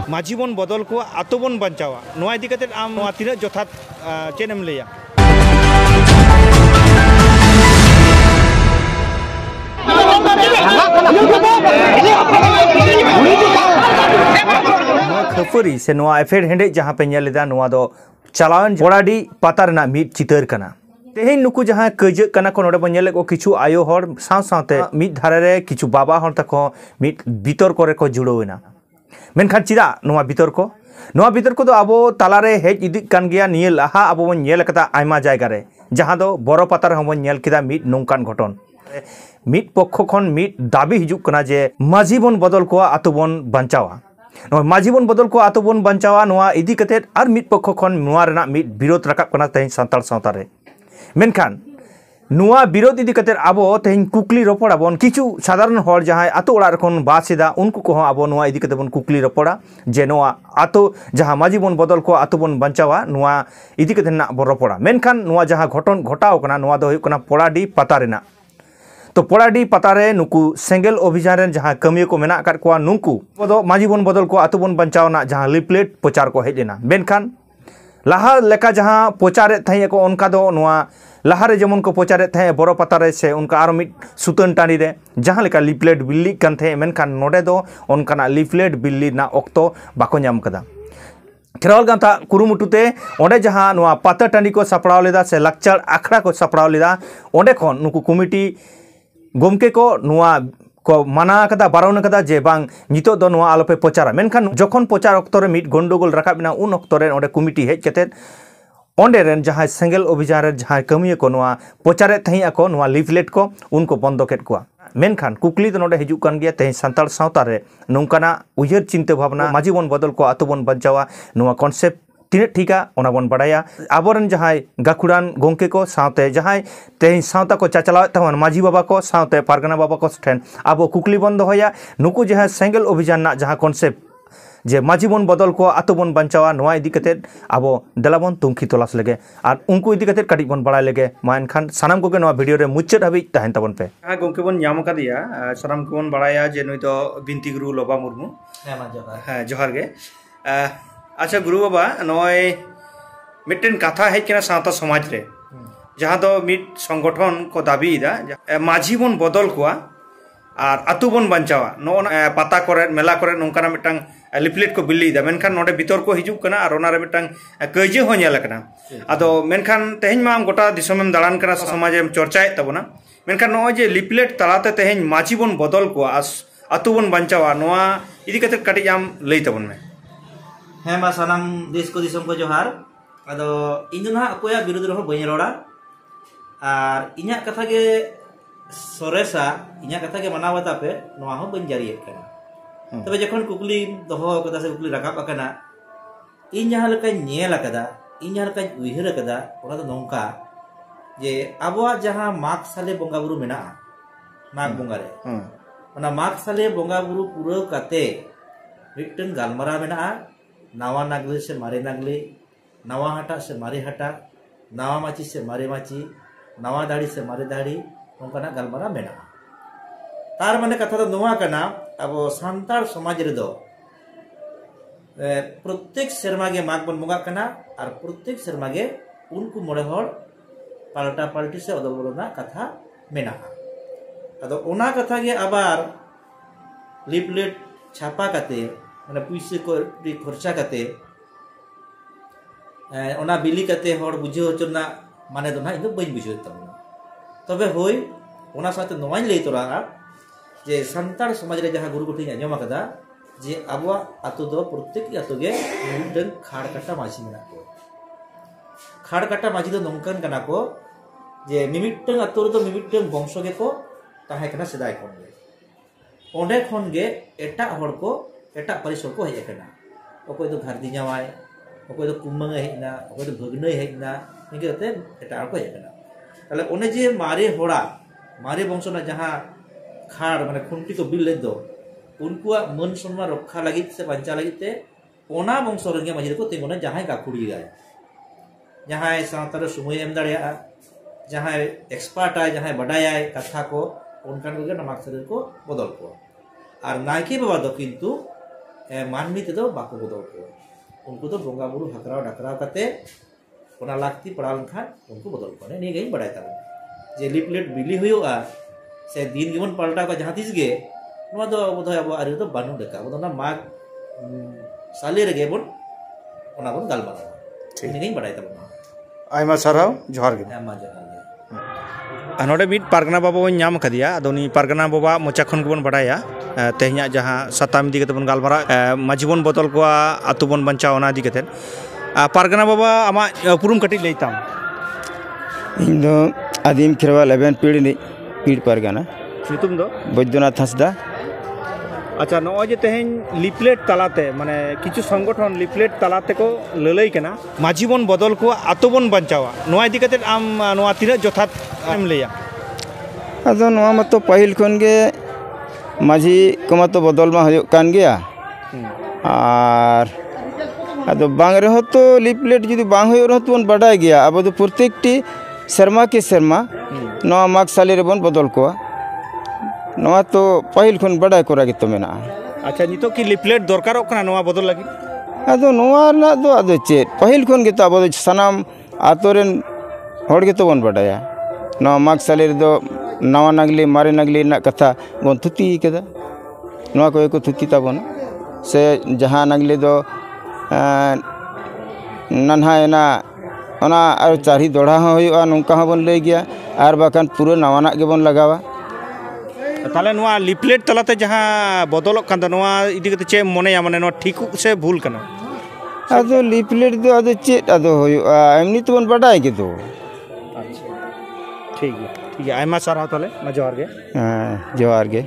माझी बन बदल को आतो बन बचावा नोआ इदी कते आम नोआ तीना जथात चेनेम लेया खपरी से नोआ एफेड हेंडे जहां पे नेलेदा नोआ दो चलावन बोड़ाडी पाता रना मिट चितर कना तेहेन नुकु जहां कज कना को नोडे बनेले को किछु आयो हर साव सावते मिट धारे रे किछु बाबा हर तको मिट भीतर करे को जुड़ोइना मेनखान चिदा नोआ भीतर को दो आबो तालारे हेज इदी कान गया निये लाहा आबो बन नेल कता आयमा जायगा रे जहां दो बरो पाता रे हमन नेल किदा मिट नोंकान घटन मिट पक्ष खन मिट दाबी हिजुक कना जे माझी बन बदल को आतो बन बचावा माझी बन बदल को आतो बन बचावा नोआ इदी कते आर मिट पक्ष खन नोआ रेना मिट विरोध राकाब कना तेन सांताल सावता रे मेनखान नोआ विरोध इदी कते आबो तेन कुकली रपड़ा बन किछु साधारण हर जहां आतो ओड़ा रखन बासेदा उनको को आबो नोआ इदी कते बन कुकली रपड़ा जे नोआ आतो जहां माझी बन बदल को आतो बन बचावा नोआ इदी कते ना बो रपड़ा मेनखान नोआ जहां घटन घटाव कना नोआ दो हुई कना पोड़ाडी पाता रेना तो पोड़ाडी पतारे नुकु सेंगेल अभियान रेन जहां कमिया को मेना कर कोआ नुकु बदो माझी बन बदल को आतो बन बचावना जहां लिफलेट प्रचार को हेजेना मेनखान लाहा लेका जहां प्रचारे थाई को उनका दो नोआ लाहारे जेमन को प्रचारे थाई बरो पतारे से उनका आरो मिट सुतन टानी रे जहां लेका लिफलेट बिल्ली कान थे मेनखान नोडे दो उनका लिफलेट बिल्ली ना ऑक्तो बाको नाम कदा खेरवाल गांथा कुरुमुटुते ओंडे जहां नोआ पाता टांडी को सपड़ाव लेदा से लक्चर आखड़ा को सपड़ाव लेदा ओंडे खन नुकु कमिटी गोमके को नोआ को माना कदा बारन कदा जे बांग नितो दो नोआ आलोपे प्रचारा मेनखान जखन प्रचार ऑक्तो रे मिट गंडोगोल राकाबिना उन ऑक्तो रे ओंडे कमिटी हेज कते ओंडे रेन जहां सेंगेल अभियान रे जहां कमिया को नोआ प्रचारे थई को नोआ लिफलेट को उनको बंद केट को मेनखान कुकली तो नोडे हिजुक कान गया तेन सांताल सावता रे नोंकाना उयहर चिंता भावना माझी बन बदल को आतो बन बचावा नोआ कॉन्सेप्ट तीन ठीका ओना बन बड़ाया आबोरन जहां गाखुड़ान गोंके को सावते जहां तेन सावता को चाचलाव तवन माझी बाबा को सावते पारगना बाबा को ठेन आबो कुकली बन दोया नुकु जहां सेंगेल अभियान ना जहां कॉन्सेप्ट जे माझी बन बदल को आतो बन बचावा नोआ इदी कते आबो देलाबन तुंखी तलाश लेगे और उनको इदी कते काटी बन बड़ा लेगे मा एनखान सानाम को नोआ वीडियो रे मुच्चत हाबि तहन तबन पे हां गोंके बन नाम कादिया सानाम को बन बड़ाया जे नई तो बिनती गुरु लोबा मुर्मू हां जोहार गे अच्छा गुरु बाबा नय मिट्टन कथा हेजना सावता समाज रे जहां दो मिट संगठन को दाबीदा माझी बन बदल कोआ और आतु बन बचावा नो पाता करे मेला करे नोंकाना मिटंग लिफलेट को बिल्लीदा मेनखान नोडे भीतर को हिजुक कना और ओना रे मिटंग कइजे हो नेल कना आदो मेनखान तेहेन मा गोटा दिसोमेम दालान कना समाजेम चर्चाए तबना मेनखान नो जे लिफलेट तलाते तेहेन माझी बन बदल कोआ आतु बन बचावा नोआ इदी कते काटी आम लई तबन में हाँ मा सानाम देश को दिसम को जोहार अदो इन ना अकोया विरोध रहो बई रोड़ा और इन्या कथा के सोरेसा इन्या कथा के मनावता पे नोआ हो बन जारी कना तबे जखन कुकली दोहो कदा से कुकली राकाब कना इन जहां लका नेल कदा इन जहां लका उइहर कदा ओना तो नोंका जे आबोआ जहां माग साले बोंगा बुरु मेना माग बोंगा रे ओना माग साले बोंगा बुरु पूरा कते मिटन गालमारा मेना नावा नागले से मारे नागले नवा हटा से मारे हटा नवा माची से मारे माची नवा दाढ़ी से मारे दाढ़ी उनका गलमारा मेना तार माने कथा तो नोआ कना अब सांतार समाज रे दो प्रत्येक शर्मा के माग बन मुगा कना और प्रत्येक शर्मा के उनको मोड़े हर पाल्टा पाल्टी से अदल बदलना कथा मेना अदो ओना कथा के आबार लिफलेट छापा कते माने पुइसे को खर्चा कते ओना बिली कते हर बुझे होचना माने दो ना इन बइन बुझे तबना तबे होय ओना साथे नोवाइन लई तोरा जे संतार समाज रे जहां गुरु गुठी आंजम कदा जे आबवा आतो दो प्रत्येक आतो गे मिटन खाड़ काटा माझी मेना को खाड़ काटा माझी दो नोंकन कना को जे मिमिटन आतो रे दो मिमिटन वंश गे को ताहे कना सदाय कोन गे ओंडे खन गे एटा हड़ को एटा परिसर को हेज कना ओकोय दो घरदी जावाय ओकोय दो कुमंग हेजना ओकोय दो भगनय हेजना निगेते एटा को हेज कना ताले ओने जे मारे होड़ा मारे वंशना जहां खाड़ माने खुंटी को बिल ले दो उनकुआ मन सम्मान रक्षा लगित से बंचा लगित ते ओना वंश रंगे माजी को तिंगोना जहां गाखुड़ी गाय जहां सावतार समय एम दाड़िया जहाँ एक्सपार्ट है जहाँ बड़ाया कथा को उनकान को माग साली को बदल को और नायके बाबा दो किंतु मानवी तेदो बाको बदल को उनको तो बोंगा बुरु हकराव डकराव करते ओना लागती पड़ा लखान उनको बदल को नहीं गई बड़ाई तब जे लिपलेट बिली हुआ से दिन गिवन पलटा का जहाँ तीस गे नवा दो बोधो अब आरे तो बानु देखा बोधो ना माग साले रगे बोन ओना बोन गालबाना नहीं गई बड़ाई तब आयमा सरहाव जोहार गे आयमा जोहार गे नोडे मिट पारगना बाबा बन नाम कदिया अदोनी पारगना बाबा मोचा खन गबन बड़ाया तेहना जहाँ सताम इदी बन गालमारा माजी बन बदल को आतु बन बंचा ओना इदी कते पारगना बाबा आमा पुरुम कटी लैताम इन दो आदिम खेरवाल एबेन पीड़ पारगना नितुम दो बैद्यनाथ हंसदा अच्छा नॉय जे तेहेन लिपलेट तलाते माने किछु संगठन लिपलेट तलाते को ललई कना माजी बन बदल को आतु बन बंचावा नोआ इदी कते आम नोआ तिना जथात एम लेया अदो नोआ मतो पहिल खन गे माझी को मतो बदल मा होयो कान गया और अदो बांग रहो तो लिपलेट जुदी बांग होयो रहो तो बन बडाय गया अब तो प्रत्येकटी शर्मा के शर्मा नोआ माग साले रे बन बदल को नोआ तो पहिल खन बडाय कोरा गे तो मेना अच्छा नितो की लिपलेट दरकारो कना नोआ बदल लगी अदो नोआ ना दो अदो चेत पहिल खन गे तो अब सनाम आतोरेन होड़ गे तो बन बडाया नोआ माग साले रे दो नवा नगली मारे नगली ना कथा बन थुती केदा नोआ को थुती ताबन से जहां नगली दो नन्हा एना ओना और चारी दोड़ा होयुआ नोंका बन लई गया और बाकान पूरा नवाना गे बन लगावा ताले नोआ लिपलेट तलाते जहां बदल कान दो नोआ इदी कते चे मनेया माने नोआ ठीक से भूल कना अदो लिपलेट दो अदो चेत अदो होयुआ एमनी तो बन बडाय के दो अच्छा ठीक है आयमा सारा ताले मा जोहार गे जोहार गे